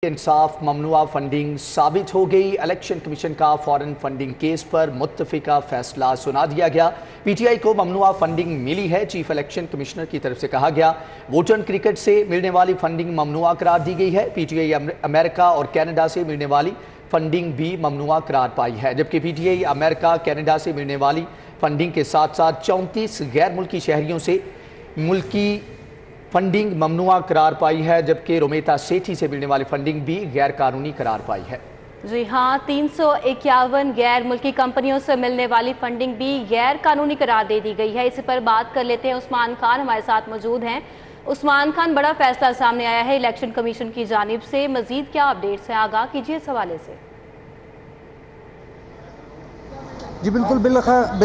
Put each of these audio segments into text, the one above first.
इंसाफ ममनुआ funding साबित हो गई। इलेक्शन कमीशन का फॉरेन फंडिंग केस पर मुत्तफिका फैसला सुना दिया गया। पीटीआई को ममनुआ फंडिंग मिली है। चीफ इलेक्शन कमिश्नर की तरफ से कहा गया वोटर क्रिकेट से मिलने वाली फंडिंग ममनुआ करार दी गई है। पीटीआई अमेरिका और कनाडा से मिलने वाली फंडिंग भी ममनुआ करार पाई है, जबकि पीटीआई अमेरिका कनाडा से मिलने वाली फंडिंग के साथ साथ 34 गैर मुल्की शहरियों से मुल्की फंडिंग ममनुआ करार पाई है, जबकि रोमेता सेठी से मिलने वाली फंडिंग भी गैर कानूनी करार पाई है। जी हाँ, 351 गैर मुल्की कंपनियों से मिलने वाली फंडिंग भी गैर कानूनी करार दे दी गई है। इस पर बात कर लेते हैं। उस्मान खान हमारे साथ मौजूद हैं। उस्मान खान, बड़ा फैसला सामने आया है इलेक्शन कमीशन की जानिब से, मजीद क्या अपडेट्स हैं, आगाह कीजिए इस हवाले से। जी बिल्कुल, बिल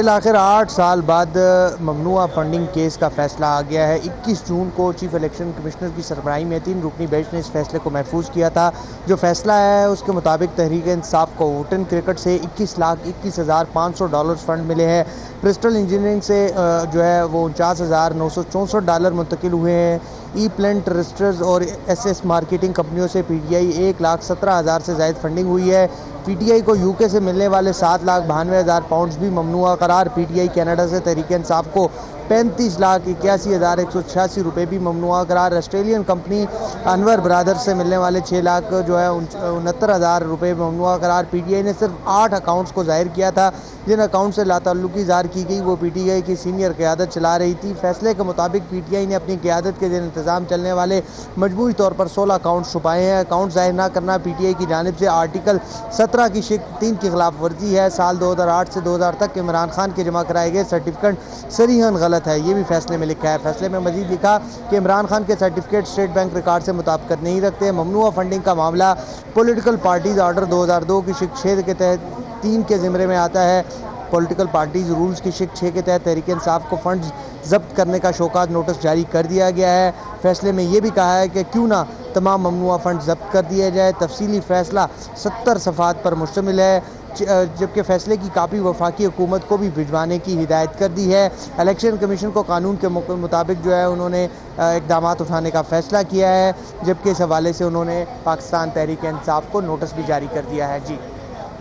आखिर 8 साल बाद ममनुआ फंडिंग केस का फैसला आ गया है। 21 जून को चीफ इलेक्शन कमिश्नर की सरबराही में 3 रुकनी बेंच ने इस फैसले को महफूज किया था। जो फैसला है उसके मुताबिक तहरीक इंसाफ को वोटर क्रिकेट से $21,21,500 फंड मिले हैं। ब्रिस्टल इंजीनियरिंग से जो है वो $49,964 मुंतकिल हुए हैं। ई प्लेंट रजिस्टर्स और एसएस मार्केटिंग कंपनियों से पीटीआई 1,17,000 से ज़ायद फंडिंग हुई है। पीटीआई को यूके से मिलने वाले $7,92,000 भी ममनुआ करार। पीटीआई कनाडा से तहरीक इंसाफ को $35,81,186 भी ममनुआ करार। ऑस्ट्रेलियन कंपनी अनवर ब्रादर से मिलने वाले $6,69,000 ममनुआ करार। पीटीआई ने सिर्फ 8 अकाउंट्स को जाहिर किया था, जिन अकाउंट से लाताल्लुकी ज़ाहिर की गई वो पीटीआई की सीनियर क़यादत चला रही थी। फैसले के मुताबिक पीटीआई ने अपनी क़यादत के ज़ेर इंतज़ाम चलने वाले मजबूरी तौर पर 16 अकाउंट छुपाए हैं। अकाउंट जाहिर न करना पीटीआई की जानिब से आर्टिकल 17 की शिक 3 की खिलाफ वर्जी है। साल 2008 से 2000 तक इमरान खान के जमा कराए गए सर्टिफिकेट सरीहन गलत है, ये भी फैसले में लिखा है। फैसले में मजीद लिखा कि इमरान खान के सर्टिफिकेट स्टेट बैंक रिकॉर्ड से मुताबिकत नहीं रखते। ममनुआ फंडिंग का मामला पॉलिटिकल पार्टीज ऑर्डर 2002 की शिक 6 के तहत 3 के ज़िम्मे में आता है। पॉलिटिकल पार्टीज रूल्स की शिक 6 के तहत तहरीक इंसाफ को फंड जब्त करने का शौकात नोटिस जारी कर दिया गया है। फैसले में यह भी कहा है कि क्यों ना तमाम ममनुआ फंड जब्त कर दिया जाए। तफसीली फैसला 70 सफ़ात पर मुश्तमिल है, जबकि फैसले की कापी वफाकी हुकूमत को भी भिजवाने की हिदायत कर दी है। इलेक्शन कमीशन को कानून के मुताबिक जो है उन्होंने इक़दाम उठाने का फैसला किया है, जबकि इस हवाले से उन्होंने पाकिस्तान तहरीक इंसाफ को नोटिस भी जारी कर दिया है। जी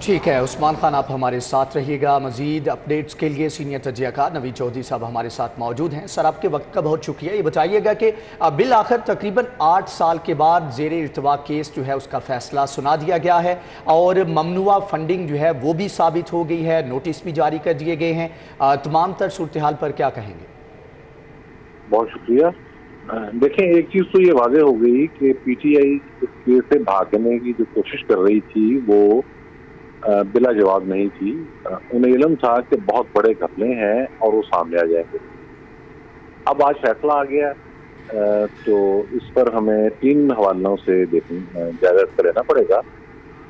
ठीक है उस्मान खान, आप हमारे साथ रहिएगा। मजीद अपडेट्स के लिए सीनियर तजियाकार नवीद चौधरी साहब हमारे साथ मौजूद हैं। सर, आपके वक्त का बहुत शुक्रिया। ये बताइएगा कि बिल आखिर तकरीबन 8 साल के बाद ज़ेर इर्तवा केस जो है उसका फैसला सुना दिया गया है और ममनुआ फंडिंग जो है वो भी साबित हो गई है, नोटिस भी जारी कर दिए गए हैं। तमाम तर सूरत हाल पर क्या कहेंगे? बहुत शुक्रिया। देखें, एक चीज़ तो ये वाज़ेह हो गई कि पीटीआई इस केस से भागने की जो कोशिश कर रही थी वो बिला जवाब नहीं थी। उन्हें इल्म था कि बहुत बड़े घपले हैं और वो सामने आ जाएंगे। अब आज फैसला आ गया तो इस पर हमें 3 हवालों से जायजा लेना पड़ेगा।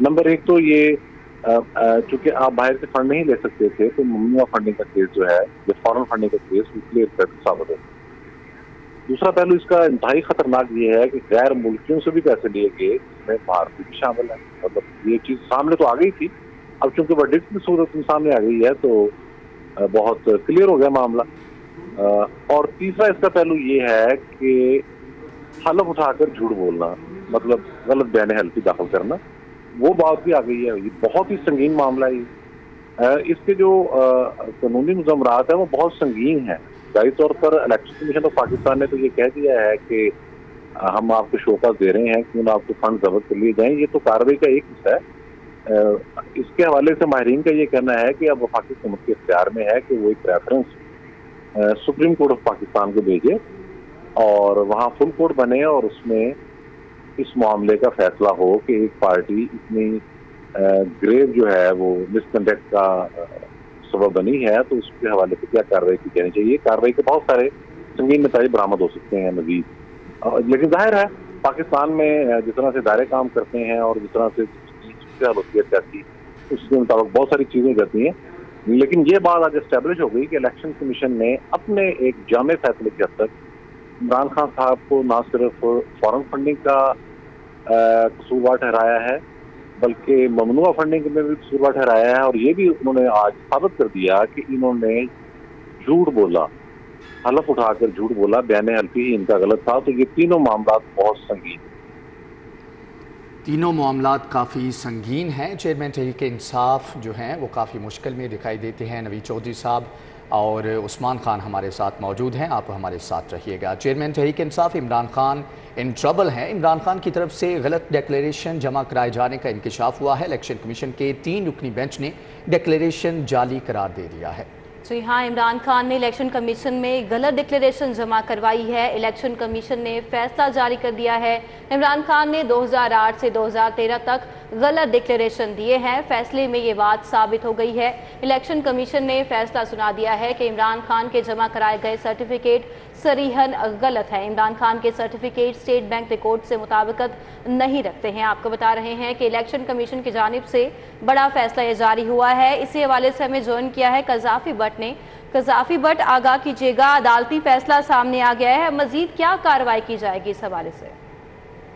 नंबर 1 तो ये चूंकि आप बाहर से फंड नहीं ले सकते थे तो ममनुआ फंडिंग का केस जो है, जो फॉरेन फंडिंग का केस, वो क्लियर कट साबित है। दूसरा पहलू इसका इंतहाई खतरनाक ये है कि गैर मुल्कियों से भी पैसे लिए गए, इसमें भारतीय भी शामिल है। मतलब ये चीज सामने तो आ गई थी, अब चूंकि वर्डिक्ट की सूरत में सामने आ गई है तो बहुत क्लियर हो गया मामला। और तीसरा इसका पहलू ये है कि हलफ उठाकर झूठ बोलना, मतलब गलत बयान हल्फी दाखिल करना, वो बात भी आ गई है। ये बहुत ही संगीन मामला है। इसके जो कानूनी मुज़म्मरात है वो बहुत संगीन है। जाहिर तौर पर इलेक्शन कमीशन ऑफ पाकिस्तान ने तो ये कह दिया है कि हम आपको शौकत दे रहे हैं, क्यों ना आपको फंड जब्त कर लिए जाएं। ये तो कार्रवाई का एक हिस्सा है। इसके हवाले से माहिरीन का ये कहना है कि अब वफाकी हुकूमत के इख्तियार में है कि वो एक reference supreme court of Pakistan को भेजे और वहाँ फुल कोर्ट बने और उसमें इस मामले का फैसला हो कि एक पार्टी इतनी ग्रेव जो है वो मिसकंडक्ट का सबब बनी है तो उसके हवाले से क्या कार्रवाई की जानी चाहिए। कार्रवाई के बहुत सारे संगीन नतीजे बरामद हो सकते हैं मजीद, लेकिन जाहिर है पाकिस्तान में जिस तरह से इदारे काम करते हैं और जिस तरह से होती है सियासी, उसके मुताबिक बहुत सारी चीजें जाती हैं। लेकिन ये बात आज एस्टेब्लिश हो गई कि इलेक्शन कमीशन ने अपने एक जामे फैसले के हद तक इमरान खान साहब को ना सिर्फ फॉरेन फंडिंग का कसूरवार ठहराया है बल्कि ममनुआ फंडिंग में भी कसूरवार ठहराया है। और ये भी उन्होंने आज साबित कर दिया कि इन्होंने झूठ बोला, हलफ उठाकर झूठ बोला, बयान हल्फी ही इनका गलत था। तो ये तीनों मामला बहुत संगीन। तीनों मामलात काफ़ी संगीन हैं। चेयरमैन तहरीक इंसाफ जो हैं वो काफ़ी मुश्किल में दिखाई देते हैं। नवीद चौधरी साहब और उस्मान खान हमारे साथ मौजूद हैं, आप हमारे साथ रहिएगा। Chairman Tehreek Insaf Imran Khan in trouble हैं। इमरान खान की तरफ से गलत डिक्लेरेशन जमा कराए जाने का इंकशाफ हुआ है। इलेक्शन कमीशन के 3 रुकनी बेंच ने डिक्लेरेशन जाली करार दे दिया है। जी हाँ, इमरान खान ने इलेक्शन कमीशन में गलत डिक्लेरेशन जमा करवाई है। इलेक्शन कमीशन ने फैसला जारी कर दिया है। इमरान खान ने 2008 से 2013 तक गलत डिक्लेरेशन दिए हैं। फैसले में ये बात साबित हो गई है। इलेक्शन कमीशन ने फैसला सुना दिया है कि इमरान खान के जमा कराए गए सर्टिफिकेट सरीहन गलत है। इमरान खान के सर्टिफिकेट स्टेट बैंक रिकॉर्ड से मुताबिकत नहीं रखते हैं। आपको बता रहे हैं कि इलेक्शन कमीशन की जानिब से बड़ा फैसला ये जारी हुआ है। इसी हवाले से हमें ज्वाइन किया है कज़ाफी भट्ट ने। कज़ाफी भट्ट, आगाह कीजिएगा, अदालती फैसला सामने आ गया है, मजीद क्या कार्रवाई की जाएगी इस हवाले से?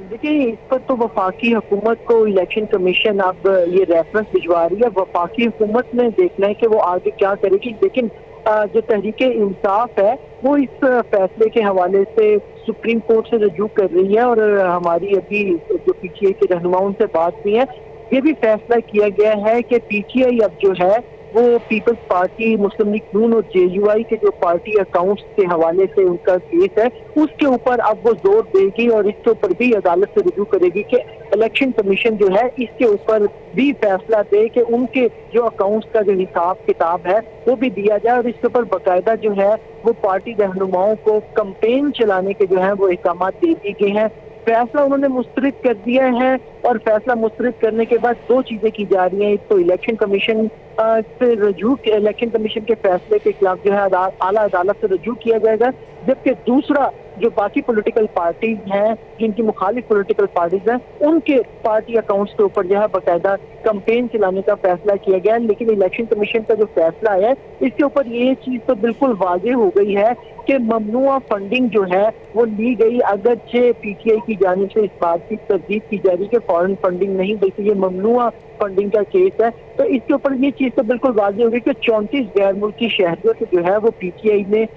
देखिए, इस पर तो वफाकी हुकूमत को इलेक्शन कमीशन अब ये रेफरेंस भिजवा रही है। वफाकी हुकूमत ने देखना है कि वो आगे क्या करेगी। लेकिन जो तहरीक इंसाफ है वो इस फैसले के हवाले से सुप्रीम कोर्ट से रजू कर रही है और हमारी अभी जो पीटीआई के रहनुमाओं से बात हुई है, ये भी फैसला किया गया है कि पीटीआई अब जो है वो पीपल्स पार्टी, मुस्लिम लीग नून और जेयूआई के जो पार्टी अकाउंट्स के हवाले से उनका केस है उसके ऊपर अब वो जोर देगी और इसके ऊपर भी अदालत से रुजू करेगी कि इलेक्शन कमीशन जो है इसके ऊपर भी फैसला दे कि उनके जो अकाउंट्स का जो हिसाब किताब है वो भी दिया जाए और इसके ऊपर बाकायदा जो है वो पार्टी रहनुमाओं को कैंपेन चलाने के जो है वो अहकाम दे दिए गए हैं। फैसला उन्होंने मुस्तरद कर दिया है और फैसला मुस्तरद करने के बाद 2 चीजें की जा रही हैं। एक तो इलेक्शन कमीशन से रजू, इलेक्शन कमीशन के फैसले के खिलाफ जो है आला अदालत से रजू किया जाएगा, जबकि दूसरा जो बाकी पॉलिटिकल पार्टीज हैं, जिनकी मुखालिफ पॉलिटिकल पार्टीज हैं, उनके पार्टी अकाउंट्स के ऊपर जो है बाकायदा कैंपेन चलाने का फैसला किया गया। लेकिन इलेक्शन कमीशन का जो फैसला है इसके ऊपर ये चीज तो बिल्कुल वाजे हो गई है कि ममनुआ फंडिंग जो है वो ली गई, अगरचे पीटीआई की जानिब से इस बात की तरदीद की जा रही है कि फॉरेन फंडिंग नहीं बल्कि ये ममनुआ फंडिंग का केस है। तो इसके ऊपर ये चीज तो बिल्कुल वाजे हो गई कि 34 गैर मुल्की शहरियों से जो है वो पीटीआई ने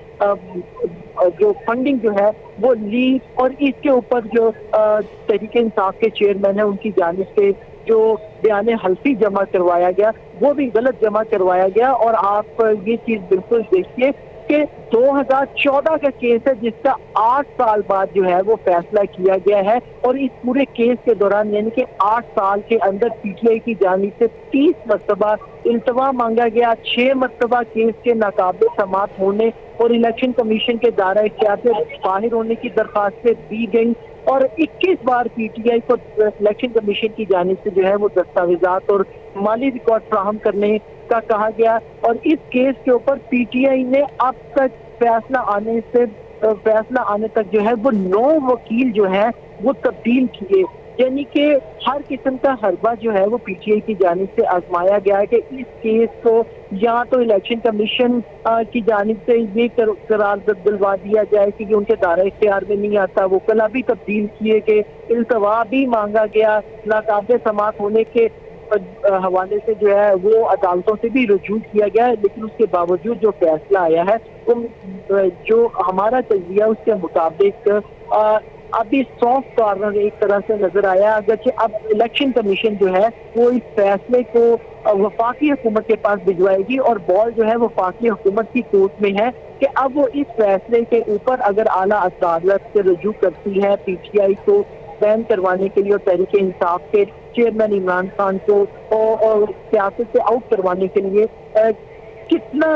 जो फंडिंग जो है वो ली और इसके ऊपर जो तहरीक इंसाफ के चेयरमैन है उनकी जानिब से जो बयान हल्फी जमा करवाया गया वो भी गलत जमा करवाया गया। और आप ये चीज बिल्कुल देखिए कि 2014 का केस है जिसका 8 साल बाद जो है वो फैसला किया गया है और इस पूरे केस के दौरान यानी कि 8 साल के अंदर पीटीआई की जानिब से 30 मरतबा इल्तवा मांगा गया, 6 मरतबा केस के नाकाबिल समाअत होने और इलेक्शन कमीशन के दायरा इख्तियार से बाहर होने की दरखास्तें दी गई और 21 बार पीटीआई को इलेक्शन कमीशन की जानिब से जो है वो दस्तावेजात और माली रिकॉर्ड फ्राहम करने का कहा गया। और इस केस के ऊपर पीटीआई ने अब तक फैसला आने तक जो है वो 9 वकील जो है वो तब्दील किए, यानी कि हर किस्म का हरबा जो है वो पीटीआई की जानिब से आजमाया गया है कि इस केस को या तो इलेक्शन कमीशन की जानिब से ये करार दिलवा दिया जाए कि उनके दायरा इख्तियार में नहीं आता, वो कला भी तब्दील किए गए, इल्तवा भी मांगा गया, नाकाबिल समाअत होने के हवाले से जो है वो अदालतों से भी रुजू किया गया है। लेकिन उसके बावजूद जो फैसला आया है वो जो हमारा तजज़िया उसके मुताबिक अभी सॉफ्ट कॉर्नर एक तरह से नजर आया। अगरचे अब इलेक्शन कमीशन जो है वो इस फैसले को वफाकी हुकूमत के पास भिजवाएगी और बॉल जो है वफाकी हुकूमत की कोर्ट में है कि अब वो इस फैसले के ऊपर अगर आला अदालत से रजू करती है पीटीआई को बैन करवाने के लिए और तहरीक इंसाफ के चेयरमैन इमरान खान को और सियासत से आउट करवाने के लिए कितना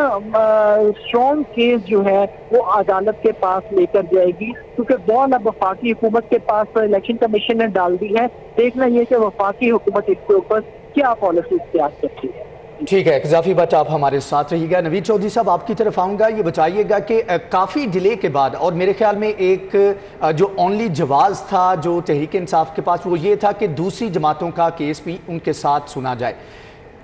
स्ट्रॉन्ग केस जो है वो अदालत के पास लेकर जाएगी, क्योंकि बॉल अब वफाकी हुकूमत के पास तो इलेक्शन कमीशन ने डाल दी है। देखना ये कि वफाकी हुकूमत इसके ऊपर क्या पॉलिसी इख्तियार करती है। ठीक है, कज़ाफी भट्ट आप हमारे साथ रहिएगा। नवीद चौधरी साहब आपकी तरफ आऊँगा, ये बताइएगा कि काफ़ी डिले के बाद और मेरे ख्याल में एक जो ओनली जवाज़ था जो तहरीक इंसाफ के पास वो ये था कि दूसरी जमातों का केस भी उनके साथ सुना जाए।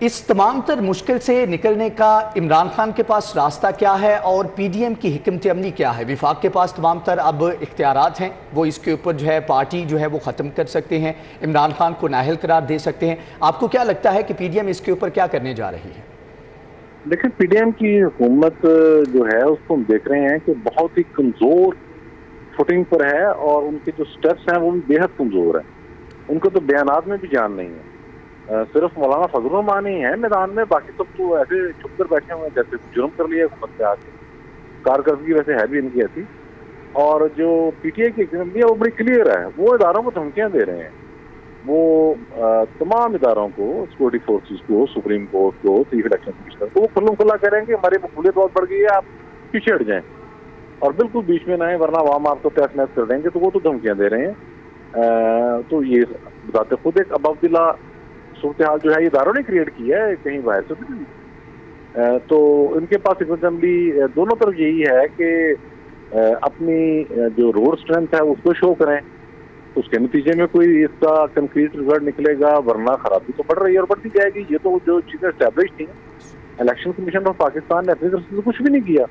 इस तमाम तर मुश्किल से निकलने का इमरान खान के पास रास्ता क्या है और पीडीएम की हिकमत अमली क्या है? विफाक के पास तमाम तर अब इख्तियारात हैं, वो इसके ऊपर जो है पार्टी जो है वो ख़त्म कर सकते हैं, इमरान खान को नाअहल करार दे सकते हैं। आपको क्या लगता है कि पीडीएम इसके ऊपर क्या करने जा रही है? देखिए, पीडीएम की हुकूमत जो है उसको हम देख रहे हैं कि बहुत ही कमज़ोर फुटिंग पर है और उनके जो स्टेप्स हैं वो भी बेहद कमज़ोर हैं। उनको तो बयानात में भी जान नहीं है। सिर्फ मौलाना फजलुर रहमान ही है मैदान में, बाकी सब तो ऐसे छुप कर बैठे हुए हैं जैसे जुर्म कर लिया हुकूमत पे आके। कारकर्दगी वैसे है भी इनकी ऐसी। और जो पीटीआई की एग्जाम्पल है वो बड़ी क्लियर है, वो इदारों को धमकियां दे रहे हैं, वो तमाम इदारों को, सिक्योरिटी फोर्सेस को, सुप्रीम कोर्ट को, चीफ इलेक्शन कमिश्नर को, वो खुल्लम खुला कह रहे हैं कि हमारी मकबूलियत बहुत बढ़ गई है, आप पीछे हट जाएं और बिल्कुल बीच में ना आए वरना आवाम आपको तहस नहस कर देंगे। तो वो तो धमकियां दे रहे हैं। तो ये बताते खुद एक अबावदिला सूरत हाल जो है ये इदारों ने क्रिएट की है, कहीं बाहर से भी नहीं। तो इनके पास असेंबली दोनों तरफ यही है कि अपनी जो रोड स्ट्रेंथ है उसको शो करें, उसके नतीजे में कोई इसका कंक्रीट रिजल्ट निकलेगा, वरना खराबी तो बढ़ रही है और बढ़ती जाएगी। ये तो जो चीजें एस्टैब्लिश थी, इलेक्शन कमीशन ऑफ पाकिस्तान ने अपनी तरफ से कुछ भी नहीं किया।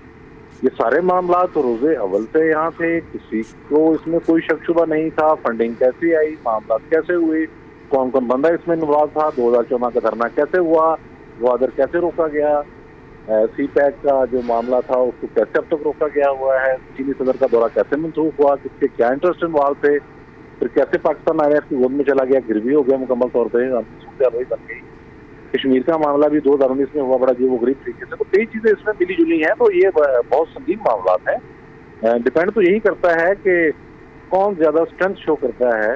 ये सारे मामला तो रोजे अव्वल से यहाँ थे, किसी को इसमें कोई शक शुबा नहीं था। फंडिंग कैसे आई, मामला कैसे हुए, कौन कौन बंदा इसमें इन्वॉल्व था, 2014 का धरना कैसे हुआ, ग्वादर कैसे रोका गया, सी पैक का जो मामला था उसको कैसे अब तक रोका गया हुआ है, चीनी सदर का दौरा कैसे मनसूख हुआ, किसके क्या इंटरेस्ट इन्वॉल्व थे, फिर कैसे पाकिस्तान आया की गोद में चला गया, गिरवी हो गया मुकम्मल तौर पर, वही बन गई। कश्मीर का मामला भी 2019 में हुआ बड़ा अजीब गरीब तरीके से। तो कई चीजें इसमें मिली जुली हैं, तो ये बहुत संगीन मामला है। डिपेंड तो यही करता है कि कौन ज्यादा स्ट्रेंथ शो करता है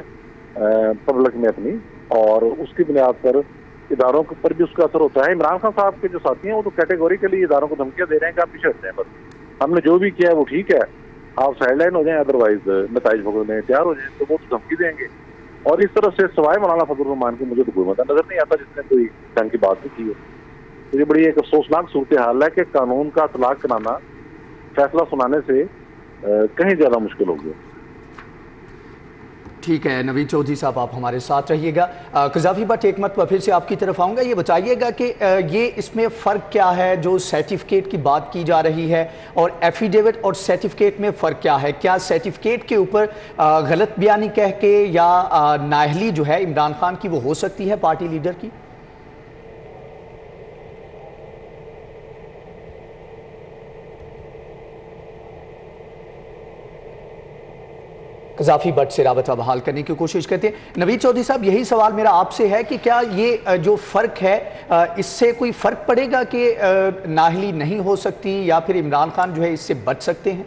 पब्लिक में अपनी, और उसकी बुनियाद पर इदारों के ऊपर भी उसका असर होता है। इमरान खान साहब के जो साथी हैं वो तो कैटेगोरिकली इदारों को धमकियां दे रहे हैं कि आप पीछे हट जाएं, बस हमने जो भी किया है वो ठीक है, आप साइडलाइन हो जाएं, अदरवाइज नताइज भुगतने तैयार हो जाएं। तो वो तो धमकी देंगे। और इस तरफ से सवाए मौलाना फजलुर रहमान की मुझे तो कोई मतलब नजर नहीं आता जिसने कोई ढंग की बात नहीं की है। तो ये बड़ी एक अफसोसनाक सूरत हाल है कि कानून का तलाक कराना फैसला सुनाने से कहीं ज्यादा मुश्किल हो गया। ठीक है नवीद चौधरी साहब, आप हमारे साथ रहिएगा। कज़ाफ़ी भट्ट, एक मरतबा फिर से आपकी तरफ आऊँगा, ये बताइएगा कि ये इसमें फ़र्क क्या है जो सर्टिफिकेट की बात की जा रही है और एफिडेविट और सर्टिफिकेट में फ़र्क क्या है? क्या सर्टिफिकेट के ऊपर गलत बयानी कह के या नाअहली जो है इमरान खान की वो हो सकती है पार्टी लीडर की? कज़ाफ़ी भट्ट से राबता बहाल करने की कोशिश करते हैं। नवीद चौधरी साहब, यही सवाल मेरा आपसे है कि क्या ये जो फ़र्क है इससे कोई फ़र्क पड़ेगा कि नाअहली नहीं हो सकती या फिर इमरान खान जो है इससे बच सकते हैं?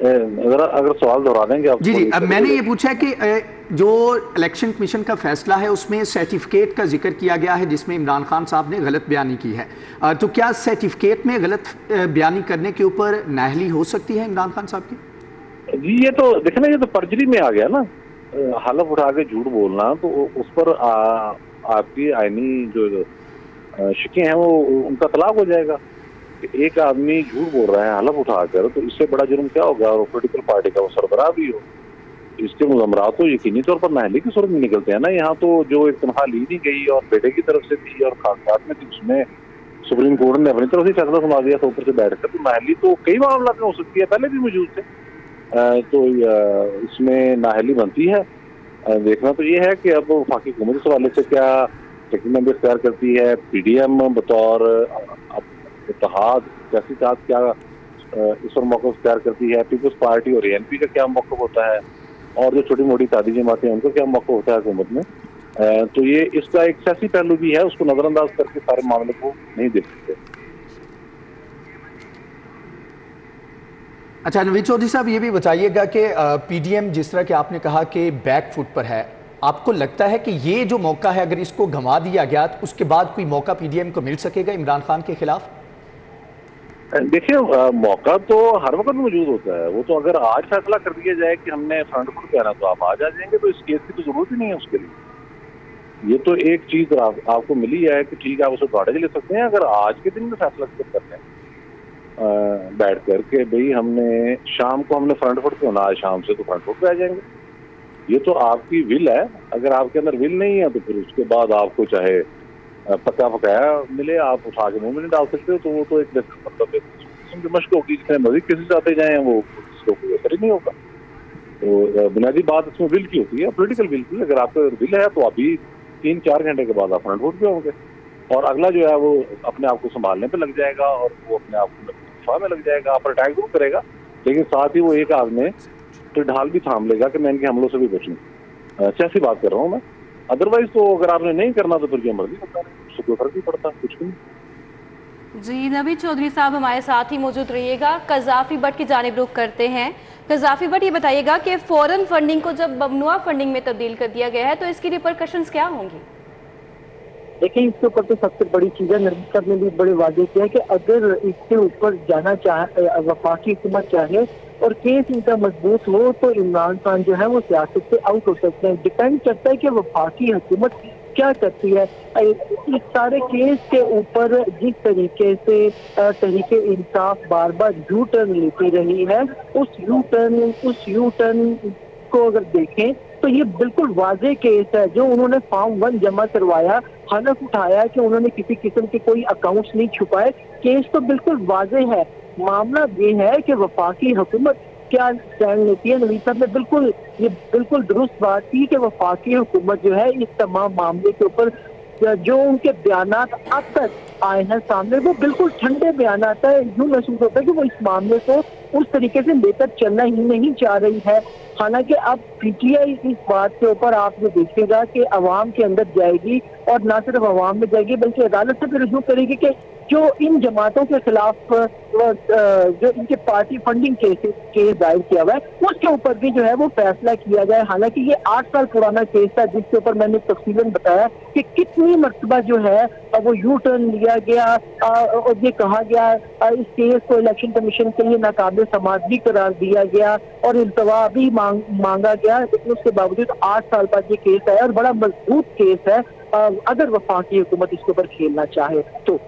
अगर सवाल दोहरा देंगे आप। जी, अब मैंने ये पूछा है कि जो इलेक्शन कमीशन का फैसला है उसमें सर्टिफिकेट का जिक्र किया गया है जिसमें इमरान खान साहब ने गलत बयानी की है, तो क्या सर्टिफिकेट में गलत बयानी करने के ऊपर नाअहली हो सकती है इमरान खान साहब की? जी, ये तो देखे ना, ये तो परजरी में आ गया ना, हलफ उठा के झूठ बोलना। तो उस पर आपकी आईनी जो शिकें हैं वो उनका तलाक हो जाएगा। एक आदमी झूठ बोल रहा है हलफ उठाकर, तो इससे बड़ा जुर्म क्या होगा? और पोलिटिकल पार्टी का वो सरबराह भी हो, इसके मुज़म्मरात तो यकीनी तौर पर नाअहली की सूरत में निकलते हैं ना। यहाँ तो जो एक तनख्वाह ली नहीं गई और बेटे की तरफ से थी और कागजात में थी, उसमें सुप्रीम कोर्ट ने अपनी तरफ से फैसला सुना दिया था ऊपर से बैठकर। तो नाअहली तो कई मामला में हो सकती है, पहले भी मौजूद थे। तो इसमें नाअहली बनती है। देखना तो ये है कि अब वफाकी हुकूमत इस हवाले से क्या टेक्निक इख्तियार करती है, पीडीएम बतौर इत्तेहाद सियासी ताकत क्या इस पर मौक़िफ़ इख्तियार करती है, पीपल्स पार्टी और एएनपी का क्या मौक़िफ़ होता है, और जो छोटी मोटी तादी जमातें हैं उनका क्या मौक़िफ़ होता है हुकूमत में। तो ये इसका एक सियासी पहलू भी है, उसको नज़रअंदाज करके सारे मामले को नहीं देख सकते। अच्छा नवीद चौधरी साहब, ये भी बताइएगा कि पीडीएम जिस तरह के आपने कहा कि बैक फुट पर है, आपको लगता है कि ये जो मौका है अगर इसको गंवा दिया गया तो उसके बाद कोई मौका पीडीएम को मिल सकेगा इमरान खान के खिलाफ? देखिए, मौका तो हर वक्त मौजूद होता है। वो तो अगर आज फैसला कर दिया जाए कि हमने फ्रंट फुट पे आना तो आप आज आ जाएंगे, तो इस केस की तो जरूरत ही नहीं है उसके लिए। ये तो एक चीज आपको मिली है कि ठीक है, आप उसे दौड़े ले सकते हैं। अगर आज के दिन में फैसला करते हैं बैठ कर के भाई हमने शाम को हमने फ्रंट फुट पे होना, आज शाम से तो फ्रंट फुट पे आ जाएंगे, ये तो आपकी विल है। अगर आपके अंदर विल नहीं है तो फिर उसके बाद आपको चाहे पक्का पकाया मिले, आप उठा के मुंह में नहीं डाल सकते हो। तो वो तो एक मतलब मशक होगी, जितने मजीद किसी से आते जाए वो कोई असर ही नहीं होगा। तो बुनियादी बात इसमें विल की होती है, पोलिटिकल विल की। अगर आपका विल है तो अभी 3-4 घंटे के बाद आप फ्रंट फुट पे होंगे और अगला जो है वो अपने आप को संभालने पे लग जाएगा और वो अपने आप को दिफा में लग जाएगा। आप पर अटैक जरूर करेगा, लेकिन साथ ही वो एक आदमी तो ढाल भी थाम लेगा कि मैं इनके हमलों से भी बचूं। सियासी बात कर रहा हूँ मैं। अदरवाइज तो अगर आपने नहीं करना तो फिर क्या मर्जी होता है, उससे कोई फर्क नहीं पड़ता, कुछ भी नहीं। जी नवीद चौधरी साहब हमारे साथ ही मौजूद रहिएगा। कज़ाफ़ी बट की जानिब रुख करते हैं। कज़ाफ़ी बट, ये बताइएगा कि फॉरेन फंडिंग को जब ममनुआ फंडिंग में तब्दील कर दिया गया है तो इसकी रिपरकशंस क्या होंगी? देखिए, इसके ऊपर तो सबसे बड़ी चीज है, नबी साहब ने भी बड़े वादे किया कि अगर इसके ऊपर जाना चाहे, वफाकी हुकूमत चाहे और केस इनका मजबूत हो तो इमरान खान जो है वो सियासत से आउट हो सकते हैं। डिपेंड करता है कि वफाकी हुकूमत क्या करती है। इस सारे केस के ऊपर जिस तरीके से तहरीके इंसाफ बार बार यू टर्न लेती रही है, उस यू टर्न को अगर देखें तो ये बिल्कुल वाजे केस है। जो उन्होंने फॉर्म 1 जमा करवाया, हलफ उठाया कि उन्होंने किसी किस्म के कोई अकाउंट्स नहीं छुपाए, केस तो बिल्कुल वाजे है। मामला ये है कि वफाकी हुकूमत क्या स्टैंड लेती है। नवीद साहब ने ये बिल्कुल दुरुस्त बात की कि वफाकी हुकूमत जो है इस तमाम मामले के ऊपर जो उनके बयानात अब तक आए हैं सामने, वो बिल्कुल ठंडे बयानात है। यूं महसूस होता है कि वो इस मामले को उस तरीके से लेकर चलना ही नहीं चाह रही है। हालांकि अब पीटीआई इस बात के ऊपर आप ये देखिएगा कि अवाम के अंदर जाएगी और ना सिर्फ अवाम में जाएगी बल्कि अदालत से भी रुजू करेगी कि जो इन जमातों के खिलाफ जो इनके पार्टी फंडिंग केस दायर किया हुआ है उसके ऊपर भी जो है वो फैसला किया जाए। हालांकि ये 8 साल पुराना केस था जिसके ऊपर मैंने तफसीलन बताया कि कितनी मर्तबा जो है वो यू टर्न लिया गया और ये कहा गया इस केस को इलेक्शन कमीशन के लिए नाकाबिल समाजी करार दिया गया और इल्तवा भी मांगा गया, लेकिन उसके बावजूद 8 साल बाद ये केस आया और बड़ा मजबूत केस है। अगर वफाकी हुकूमत इसके ऊपर खेलना चाहे तो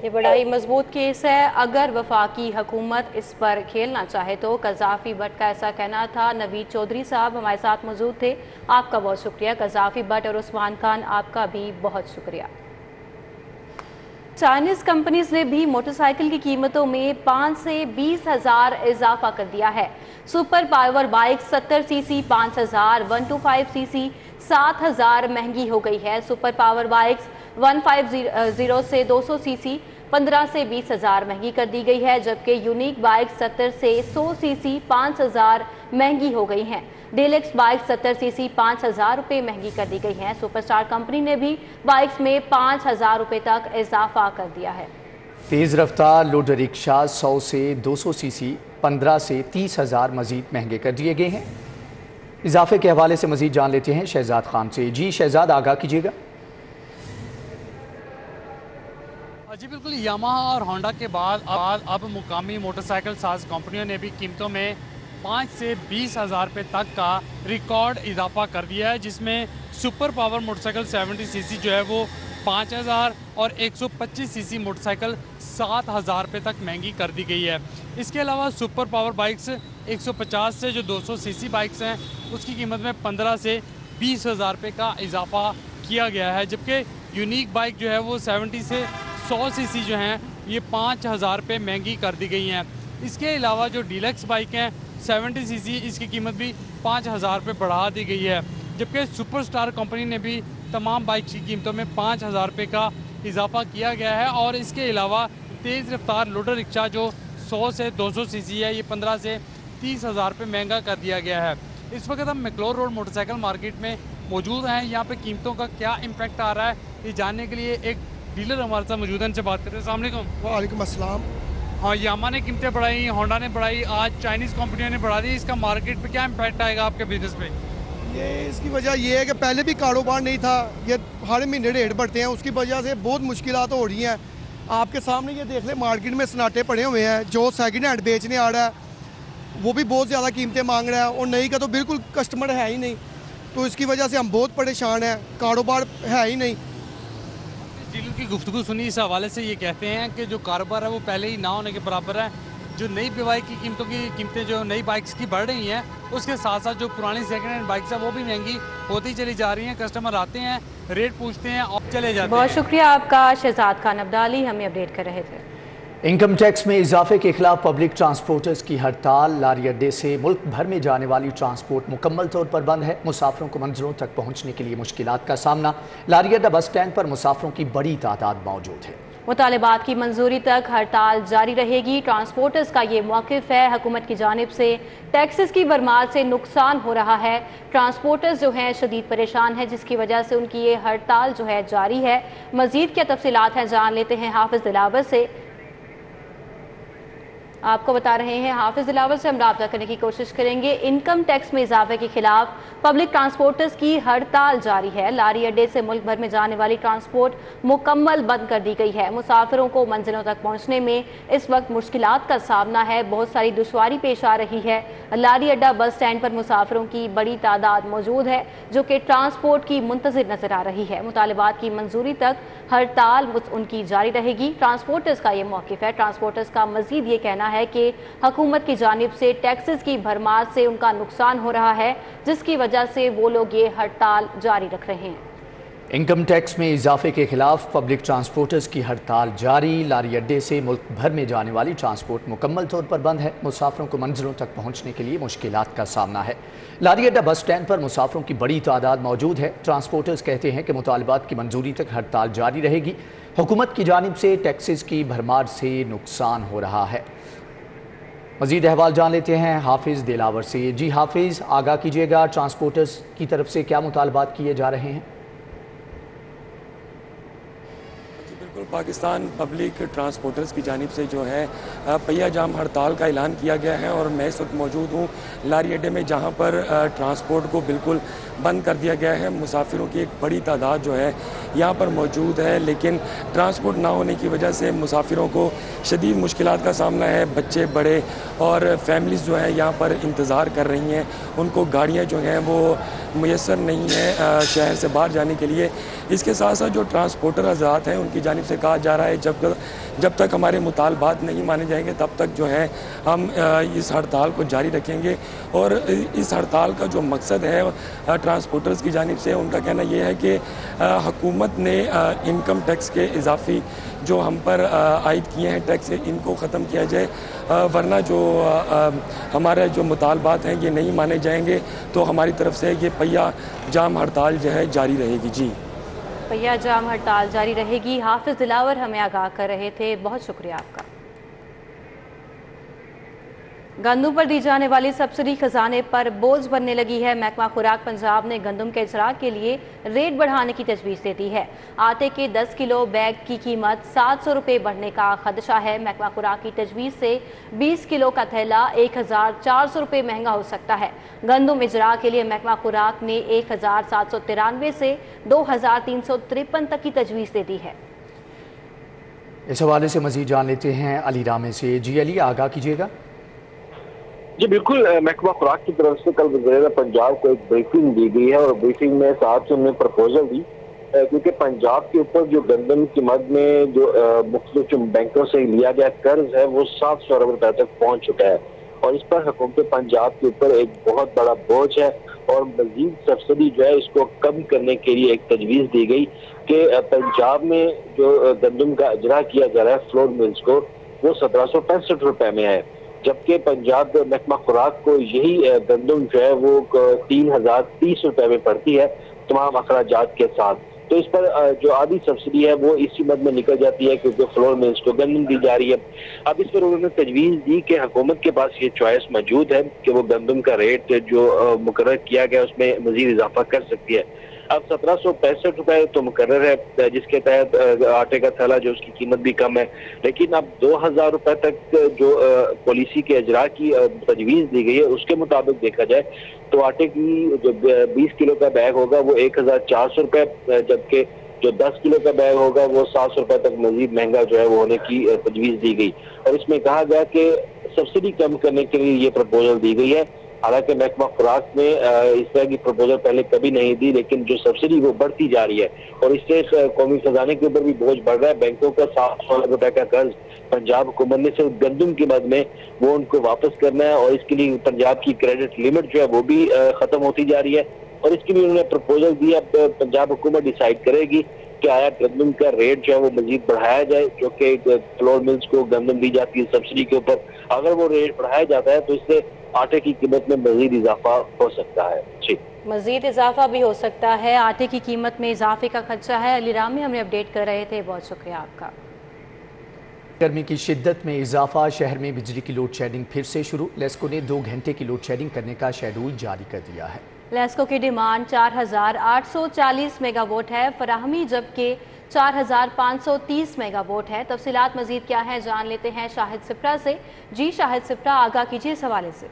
ये बड़ा ही मजबूत केस है अगर वफाकी हुकूमत इस पर खेलना चाहे तो। कज़ाफ़ी बट का ऐसा कहना था। नवीद चौधरी साहब हमारे साथ मौजूद थे, आपका बहुत शुक्रिया। कज़ाफ़ी बट और उस्मान खान आपका भी बहुत शुक्रिया। चाइनीज़ कंपनीज ने भी मोटरसाइकिल की कीमतों में 5 से 20,000 इजाफा कर दिया है। Super power bike 70 CC 5,000, 125 CC 7,000 महंगी हो गई है। सुपर पावर बाइक्स 150 से 200 सीसी 15 से 20,000 महंगी कर दी गई है, जबकि यूनिक बाइक 70 से 100 सीसी 5,000 महंगी हो गई हैं। डीलक्स बाइक 70 सीसी 5,000 रुपये महंगी कर दी गई हैं। सुपरस्टार कंपनी ने भी बाइक्स में 5,000 रुपये तक इजाफा कर दिया है। तेज़ रफ्तार लोडर रिक्शा 100 से 200 सीसी 15 से 30,000 मजीद महंगे कर दिए गए हैं। इजाफे के हवाले से मजीद जान लेते हैं शहजाद खान से। जी शहजाद, आगाह कीजिएगा। जी बिल्कुल, यामाहा और होंडा के बाद अब मुकामी मोटरसाइकिल साज कंपनियों ने भी कीमतों में 5 से 20,000 रुपये तक का रिकॉर्ड इजाफा कर दिया है, जिसमें सुपर पावर मोटरसाइकिल 70 सीसी जो है वो 5,000 और 125 सीसी मोटरसाइकिल 7,000 रुपये तक महंगी कर दी गई है। इसके अलावा सुपर पावर बाइक्स 150 से जो 200 सीसी बाइक्स हैं उसकी कीमत में 15 से 20,000 रुपये का इजाफा किया गया है, जबकि यूनिक बाइक जो है वो 70 से 100 सीसी जो हैं ये 5,000 रुपये महंगी कर दी गई हैं। इसके अलावा जो डीलक्स बाइक हैं 70 सीसी, इसकी कीमत भी 5,000 रुपये बढ़ा दी गई है, जबकि सुपरस्टार कंपनी ने भी तमाम बाइक की कीमतों में 5,000 रुपये का इजाफा किया गया है। और इसके अलावा तेज़ रफ्तार लोडर रिक्शा जो 100 से 200 सीसी है ये 15 से 30,000 रुपये महंगा कर दिया गया है। इस वक्त हम मैक्लोर रोड मोटरसाइकिल मार्केट में मौजूद हैं। यहाँ पे कीमतों का क्या इम्पैक्ट आ रहा है ये जानने के लिए एक डीलर हमारे साथ मौजूद है, उनसे बात करें। अस्सलाम वालेकुम। वालेकुम अस्सलाम। हाँ, यामा ने कीमतें बढ़ाई, होंडा ने बढ़ाई, आज चाइनीज़ कंपनियों ने बढ़ा दी, इसका मार्केट पे क्या इम्पैक्ट आएगा आपके बिजनेस पे? ये इसकी वजह ये है कि पहले भी कारोबार नहीं था, ये हर महीने रेट बढ़ते हैं, उसकी वजह से बहुत मुश्किलात हो रही हैं। आपके सामने ये देख ले, मार्केट में सन्नाटे पड़े हुए हैं। जो सेकंड हैंड बेचने आ रहा है वो भी बहुत ज़्यादा कीमतें मांग रहा है और नई का तो बिल्कुल कस्टमर है ही नहीं, तो इसकी वजह से हम बहुत परेशान हैं, कारोबार है ही नहीं। डीलर की गुफ्तगू सुनी, इस हवाले से ये कहते हैं कि जो कारोबार है वो पहले ही ना होने के बराबर है। जो नई बाइक की कीमतें जो नई बाइक्स की बढ़ रही हैं, उसके साथ साथ जो पुरानी सेकंड हैंड बाइक्स है वो भी महंगी होती चली जा रही हैं। कस्टमर आते हैं, रेट पूछते हैं और चले जाते हैं। बहुत शुक्रिया आपका शहजाद खान अब्दाली, हमें अपडेट कर रहे थे। इनकम टैक्स में इजाफे के खिलाफ पब्लिक ट्रांसपोर्टर्स की हड़ताल। लारी अड्डे से मुल्क भर में जाने वाली ट्रांसपोर्ट मुकम्मल तौर पर बंद है। मुसाफिरों को मंजिलों तक पहुंचने के लिए मुश्किलात का सामना। लारी अड्डा बस स्टैंड पर मुसाफिरों की बड़ी तादाद मौजूद है। मुतालिबात की मंजूरी तक हड़ताल जारी रहेगी। ट्रांसपोर्टर्स का ये मौक़िफ़ है। हुकूमत की जानिब से टैक्सेस की भरमार से नुकसान हो रहा है। ट्रांसपोर्टर्स जो हैं शदीद परेशान हैं, जिसकी वजह से उनकी ये हड़ताल जो है जारी है। मज़ीद क्या तफसीलात हैं जान लेते हैं हाफिज़ दिलावर से। आपको बता रहे हैं हाफिज़ दिलावर से हम राब्ता करने की कोशिश करेंगे। इनकम टैक्स में इजाफे के खिलाफ पब्लिक ट्रांसपोर्टर्स की हड़ताल जारी है। लारी अड्डे से मुल्क भर में जाने वाली ट्रांसपोर्ट मुकम्मल बंद कर दी गई है। मुसाफिरों को मंजिलों तक पहुंचने में इस वक्त मुश्किलात का सामना है, बहुत सारी दुश्वारी पेश आ रही है। लारी अड्डा बस स्टैंड पर मुसाफिरों की बड़ी तादाद मौजूद है जो कि ट्रांसपोर्ट की मुंतज़िर नजर आ रही है। मुतालिबात की मंजूरी तक हड़ताल उनकी जारी रहेगी। ट्रांसपोर्टर्स का ये मौक़िफ़ है। ट्रांसपोर्टर्स का मजीद ये कहना है कि हुकूमत की जानिब से टैक्सेस की भरमार से उनका नुकसान हो रहा है, जिसकी वजह से वो लोग ये हड़ताल जारी रख रहे हैं। इनकम टैक्स में इजाफे के खिलाफ पब्लिक ट्रांसपोर्टर्स की हड़ताल जारी। लारी अड्डे से मुल्क भर में जाने वाली ट्रांसपोर्ट मुकम्मल तौर पर बंद है। मुसाफिरों को मंजिलों तक पहुंचने के लिए मुश्किलात का सामना है। लारी अड्डा बस स्टैंड पर मुसाफिरों की बड़ी तादाद मौजूद है। ट्रांसपोर्टर्स कहते हैं कि मुतालिबात की मंजूरी तक हड़ताल जारी रहेगी। हुकूमत की जानिब से टैक्सेस की भरमार से नुकसान हो रहा है। मज़ीद अहवाल जान लेते हैं हाफिज़ दिलावर से। जी हाफिज़, आगाह कीजिएगा, ट्रांसपोर्टर्स की तरफ से क्या मुतालबात किए जा रहे हैं? बिल्कुल, पाकिस्तान पब्लिक ट्रांसपोर्टर्स की जानिब से जो है पहिया जाम हड़ताल का ऐलान किया गया है और मैं इस वक्त मौजूद हूँ लारी अड्डे में, जहाँ पर ट्रांसपोर्ट को बिल्कुल बंद कर दिया गया है। मुसाफिरों की एक बड़ी तादाद जो है यहाँ पर मौजूद है, लेकिन ट्रांसपोर्ट ना होने की वजह से मुसाफिरों को शदीद मुश्किलात का सामना है। बच्चे, बड़े और फैमिलीज़ जो है यहाँ पर इंतज़ार कर रही हैं। उनको गाड़ियाँ जो हैं वो मुयसर नहीं है शहर से बाहर जाने के लिए। इसके साथ साथ जो ट्रांसपोर्टर हज़रात हैं उनकी जानिब से कहा जा रहा है जब तक हमारे मुतालबात नहीं माने जाएंगे तब तक जो है हम इस हड़ताल को जारी रखेंगे। और इस हड़ताल का जो मकसद है ट्रांसपोर्टर्स की जानिब से, उनका कहना यह है कि हुकूमत ने इनकम टैक्स के इजाफी जो हम पर आयद किए हैं टैक्स, इनको ख़त्म किया जाए, वरना जो हमारे जो मुतालबात हैं ये नहीं माने जाएंगे तो हमारी तरफ से ये पहिया जाम हड़ताल जो है जारी रहेगी। जी, पहिया जाम हड़ताल जारी रहेगी। हाफिज़ दिलावर हमें आगाह कर रहे थे, बहुत शुक्रिया आपका। गंदम पर दी जाने वाली सब्सिडी खजाने पर बोझ बनने लगी है। महकमा खुराक पंजाब ने गंदम के इजरा के लिए रेट बढ़ाने की तजवीज़ दे दी है। आटे के 10 किलो बैग की कीमत 700 रुपये बढ़ने का खदशा है। महकमा खुराक की तजवीज़ से 20 किलो का थैला 1400 रुपये महंगा हो सकता है। गंदम इजरा के लिए महकमा खुराक ने 1793 से 2353 तक की तजवीज़ दे दी है। इस हवाले से मजीद जान लेते हैं अली रामे से। जी अली, आगाह कीजिएगा। जी बिल्कुल, महकमा खुराक की तरफ से कल वज़ीर पंजाब को एक ब्रीफिंग दी गई है और ब्रीफिंग में साथ से उन्होंने प्रपोजल दी, क्योंकि पंजाब के ऊपर जो गंदम की मद में जो मुख्तलिफ बैंकों से लिया गया कर्ज है वो 700 अरब रुपए तक पहुंच चुका है और इस पर हुकूमत पंजाब के ऊपर एक बहुत बड़ा बोझ है और मजीद सब्सिडी जो है इसको कम करने के लिए एक तजवीज़ दी गई कि पंजाब में जो गंदम का इजरा किया जा रहा है फ्लोर मिल्स को, वो 1765 रुपए में है, जबकि पंजाब महकमा खुराक को यही गंदम जो है वो 3030 रुपए में पड़ती है तमाम अखराजात के साथ। तो इस पर जो आधी सब्सिडी है वो इसी मद में निकल जाती है क्योंकि फ्लोर मिल्स को गंदम दी जा रही है। अब इस पर उन्होंने तजवीज़ दी कि हुकूमत के पास ये चॉइस मौजूद है कि वो गंदम का रेट जो मुकर्रर किया गया उसमें मजीद इजाफा कर सकती है। अब 1765 रुपए तो मुकर्रर है, जिसके तहत आटे का थैला जो उसकी कीमत भी कम है, लेकिन अब 2000 रुपए तक जो पॉलिसी के इजरा की तजवीज़ दी गई है उसके मुताबिक देखा जाए तो आटे की जो 20 किलो का बैग होगा वो 1400 रुपए, जबकि जो 10 किलो का बैग होगा वो 700 रुपए तक मजीद महंगा जो है वो होने की तजवीज़ दी गई। और इसमें कहा गया कि सब्सिडी कम करने के लिए ये प्रपोजल दी गई है। हालांकि महकमा खुराक ने इस तरह की प्रपोजल पहले कभी नहीं दी, लेकिन जो सब्सिडी वो बढ़ती जा रही है और इससे कौमी खजाने के ऊपर भी बोझ बढ़ रहा है। बैंकों का 700 अरब रुपए का कर्ज पंजाब हुकूमत ने सिर्फ गंदम की मद में वो उनको वापस करना है और इसके लिए पंजाब की क्रेडिट लिमिट जो है वो भी खत्म होती जा रही है और इसके लिए उन्होंने प्रपोजल दिया। पंजाब हुकूमत डिसाइड करेगी कि आया गंदम का रेट जो है वो मजीद बढ़ाया जाए, जो कि फ्लोर मिल्स को गंदम दी जाती है सब्सिडी के ऊपर, अगर वो रेट बढ़ाया जाता है तो इससे आटे की कीमत में मजीद इजाफा हो सकता है। जी, मजीद इजाफा भी हो सकता है। आटे की कीमत में इजाफे का खदशा है। अली रामी हमें अपडेट कर रहे थे, बहुत शुक्रिया आपका। गर्मी की शिद्दत में इजाफा, शहर में बिजली की लोड शेडिंग फिर से शुरू। लेस्को ने 2 घंटे की लोड शेडिंग करने का शेड्यूल जारी कर दिया है। लेस्को की डिमांड 4840 मेगावाट है फराहमी, जबकि 4530 मेगावाट है। तफसीलात मजीद क्या है जान लेते हैं शाहिद सिप्रा से। जी शाहिद सिप्रा, आगाह कीजिए इस हवाले से।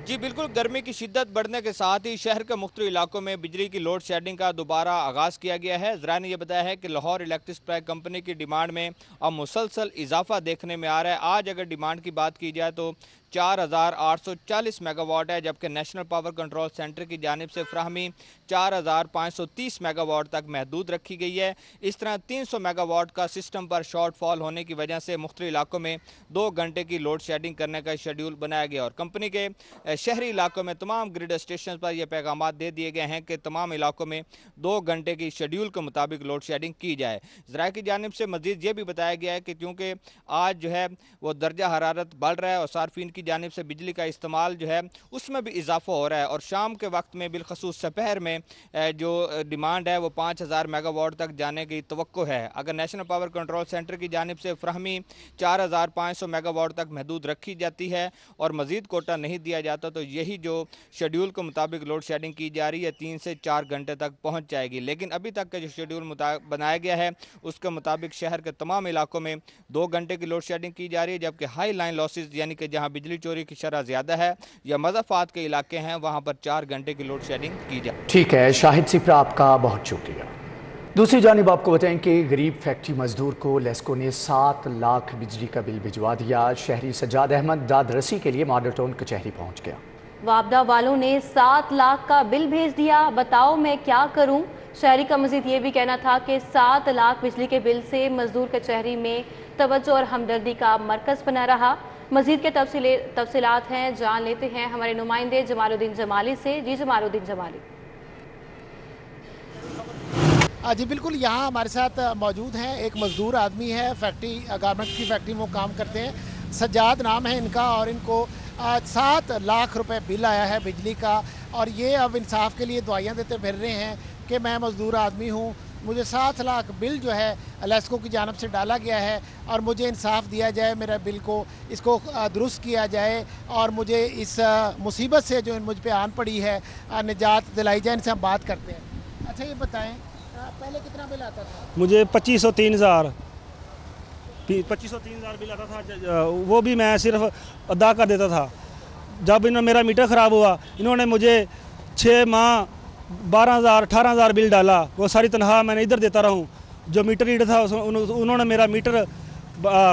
जी बिल्कुल, गर्मी की शिद्दत बढ़ने के साथ ही शहर के मुख्तलिफ इलाकों में बिजली की लोड शेडिंग का दोबारा आगाज़ किया गया है। ज़रा ने यह बताया है कि लाहौर इलेक्ट्रिक सप्लाई कंपनी की डिमांड में अब मुसलसल इजाफा देखने में आ रहा है। आज अगर डिमांड की बात की जाए तो 4840 मेगावाट है, जबकि नेशनल पावर कंट्रोल सेंटर की जानिब से फ्राहमी 4530 मेगावाट तक महदूद रखी गई है। इस तरह 300 मेगावाट का सिस्टम पर शॉर्टफॉल होने की वजह से मुख्तलिफ इलाकों में 2 घंटे की लोड शेडिंग करने का शेड्यूल बनाया गया और कंपनी के शहरी इलाकों में तमाम ग्रिड स्टेशन पर यह पैगाम दे दिए गए हैं कि तमाम इलाकों में 2 घंटे की शेड्यूल के मुताबिक लोड शेडिंग की जाए। ज़रा की जानिब से मजीद ये भी बताया गया है कि क्योंकि आज जो है वो दर्जा हरारत बढ़ रहा है और सार्फिन की जानिब से बिजली का इस्तेमाल जो है उसमें भी इजाफा हो रहा है और शाम के वक्त में बिलखसूस दोपहर में जो डिमांड है वो 5000 मेगावाट तक जाने की तवक्को है। अगर नेशनल पावर कंट्रोल सेंटर की जानिब से फ्राहमी 4500 मेगावाट तक महदूद रखी जाती है और मजीद कोटा नहीं दिया जाता तो यही जो शेड्यूल के मुताबिक लोड शेडिंग की जा रही है 3 से 4 घंटे तक पहुँच जाएगी। लेकिन अभी तक का जो शेड्यूल बनाया गया है उसके मुताबिक शहर के तमाम इलाकों में 2 घंटे की लोड शेडिंग की जा रही है, जबकि हाई लाइन लॉसेज यानी कि जहाँ बिजली चोरी की शरह ज़्यादा है या मज़ाफ़ात के इलाके हैं वहाँ पर 4 घंटे की लोड शेडिंग की जाए। ठीक है शाहिद सिप्रा, आपका बहुत शुक्रिया। दूसरी जानिब आपको बताएं कि गरीब फैक्ट्री मजदूर को लेस्को ने 7 लाख बिजली का बिल भिजवा दिया। शहरी सज्जाद अहमद दाद रसी के लिए मॉडल टाउन कचहरी पहुँच गया। वापदा वालों ने 7 लाख का बिल भेज दिया, बताओ मैं क्या करूं। शहरी का मजीद ये भी कहना था कि 7 लाख बिजली के बिल से मजदूर कचहरी में तवज्जो और हमदर्दी का मरकज़ बना रहा। मजीद के तफसीलात हैं जान लेते हैं हमारे नुमाइंदे जमालुद्दीन जमाली से। जी जमालुद्दीन जमाली। जी बिल्कुल, यहाँ हमारे साथ मौजूद हैं एक मजदूर आदमी है, फैक्ट्री गारमेंट की फैक्ट्री में वो काम करते हैं। सज्जाद नाम है इनका और इनको 7 लाख रुपए बिल आया है बिजली का और ये अब इंसाफ के लिए दुआएं देते फिर रहे हैं कि मैं मजदूर आदमी हूँ, मुझे 7 लाख बिल जो है लेस्को की जानब से डाला गया है और मुझे इंसाफ दिया जाए, मेरा बिल को इसको दुरुस्त किया जाए और मुझे इस मुसीबत से जो मुझ पे आन पड़ी है निजात दिलाई जाए। इनसे हम बात करते हैं। अच्छा ये बताएं, पहले कितना बिल आता था? मुझे 2503,000 बिल आता था, वो भी मैं सिर्फ अदा कर देता था। जब मेरा मीटर ख़राब हुआ इन्होंने मुझे 6 माह 12,000 18,000 बिल डाला, वो सारी तनख्वाह मैंने इधर देता रहूँ। जो मीटर रीडर था उन्होंने मेरा मीटर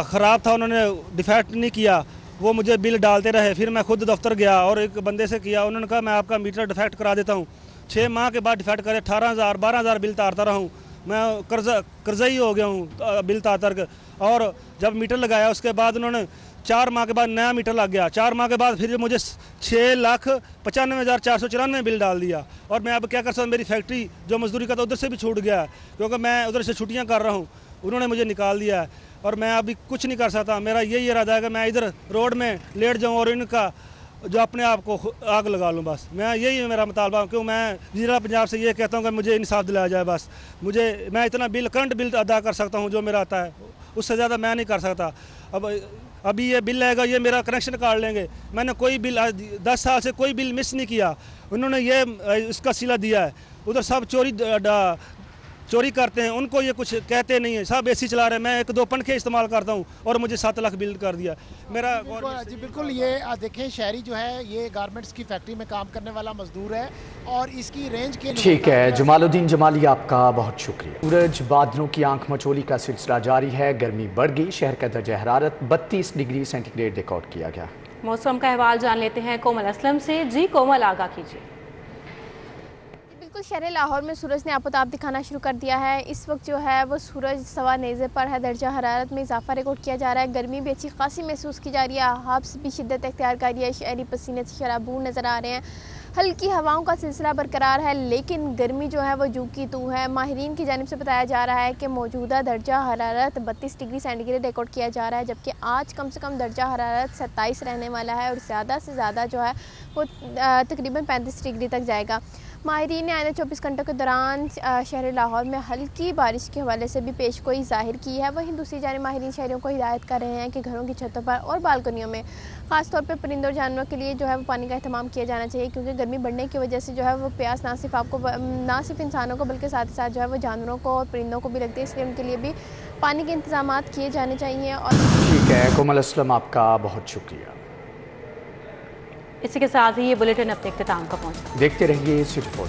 ख़राब था, उन्होंने डिफेक्ट नहीं किया, वो मुझे बिल डालते रहे। फिर मैं खुद दफ्तर गया और एक बंदे से किया, उन्होंने कहा मैं आपका मीटर डिफेक्ट करा देता हूँ। 6 माह के बाद डिफेक्ट करे 18,000 12,000 बिल तारता रहूँ। मैं कर्ज़ई हो गया हूँ बिल तार कर। और जब मीटर लगाया उसके बाद उन्होंने 4 माह के बाद नया मीटर लग गया। 4 माह के बाद फिर मुझे 6,95,494 बिल डाल दिया। और मैं अब क्या कर सकता हूँ, मेरी फैक्ट्री जो मजदूरी का था उधर से भी छूट गया है क्योंकि मैं उधर से छुट्टियाँ कर रहा हूँ, उन्होंने मुझे निकाल दिया है और मैं अभी कुछ नहीं कर सकता। मेरा यही इरादा है कि मैं इधर रोड में लेट जाऊँ और इनका जो अपने आप को आग लगा लूँ। बस मैं यही मेरा मुतालबा, क्यों मैं ज़िला पंजाब से ये कहता हूँ कि मुझे इंसाफ दिलाया जाए। बस मैं इतना बिल करंट बिल अदा कर सकता हूँ जो मेरा आता है, उससे ज़्यादा मैं नहीं कर सकता। अभी ये बिल आएगा, ये मेरा कनेक्शन काट लेंगे। मैंने कोई बिल 10 साल से कोई बिल मिस नहीं किया, उन्होंने ये इसका सिला दिया है। उधर सब चोरी करते हैं, उनको ये कुछ कहते नहीं है, सब एसी चला रहे हैं। मैं 1-2 पंखे इस्तेमाल करता हूँ और मुझे 7 लाख बिल कर दिया मेरा। जी बिल्कुल, ये देखें शहरी जो है ये गारमेंट्स की फैक्ट्री में काम करने वाला मजदूर है और इसकी रेंज के ठीक है जमालुद्दीन जमाली, आपका बहुत शुक्रिया। सूरज बादलों की आंख मचोली का सिलसिला जारी है, गर्मी बढ़ गई। शहर का दर्जा हरारत 32 डिग्री सेंटीग्रेड रिकॉर्ड किया गया। मौसम का अहवाल जान लेते हैं कोमल असलम से। जी कोमल, आगाह कीजिए। बिल्कुल, शहर लाहौर में सूरज ने आपको दिखाना शुरू कर दिया है। इस वक्त जो है वो सूरज सवा नेज़े पर है, दर्जा हरारत में इजाफा रिकॉर्ड किया जा रहा है। गर्मी भी अच्छी खासी महसूस की जा रही है, हब्स भी शिद्दत अख्तियार कर रही है, शहरी पसीने से शराबूर नज़र आ रहे हैं। हल्की हवाओं का सिलसिला बरकरार है लेकिन गर्मी जो है वो जू की तू है। माहिरीन की जानिब से बताया जा रहा है कि मौजूदा दर्जा हरारत 32 डिग्री सेंटीग्रेड रिकॉर्ड किया जा रहा है, जबकि आज कम से कम दर्जा हरारत 27 रहने वाला है और ज़्यादा से ज़्यादा जो है वो तकरीबन 35 डिग्री तक जाएगा। माहिरीन ने आइंदा 24 घंटों के दौरान शहर लाहौर में हल्की बारिश के हवाले से भी पेशगोई जाहिर की है। वहीं दूसरी जानिब माहिरीन शहरियों को हिदायत कर रहे हैं कि घरों की छतों पर और बालकनियों में खासतौर पर परिंदों और जानवरों के लिए जो है वो पानी का अहतमाम किया जाना चाहिए, क्योंकि गर्मी बढ़ने की वजह से जो है वो प्यास ना सिर्फ इंसानों को बल्कि साथ ही साथ जो है वो जानवरों को और परिंदों को भी लगती है, इसलिए उनके लिए भी पानी के इंतजाम किए जाने चाहिए। और ठीक है कोमल असलम, आपका बहुत शुक्रिया। इसी के साथ ही ये बुलेटिन अपने इख्तिताम का पहुंचा। देखते रहिए सिटी 4।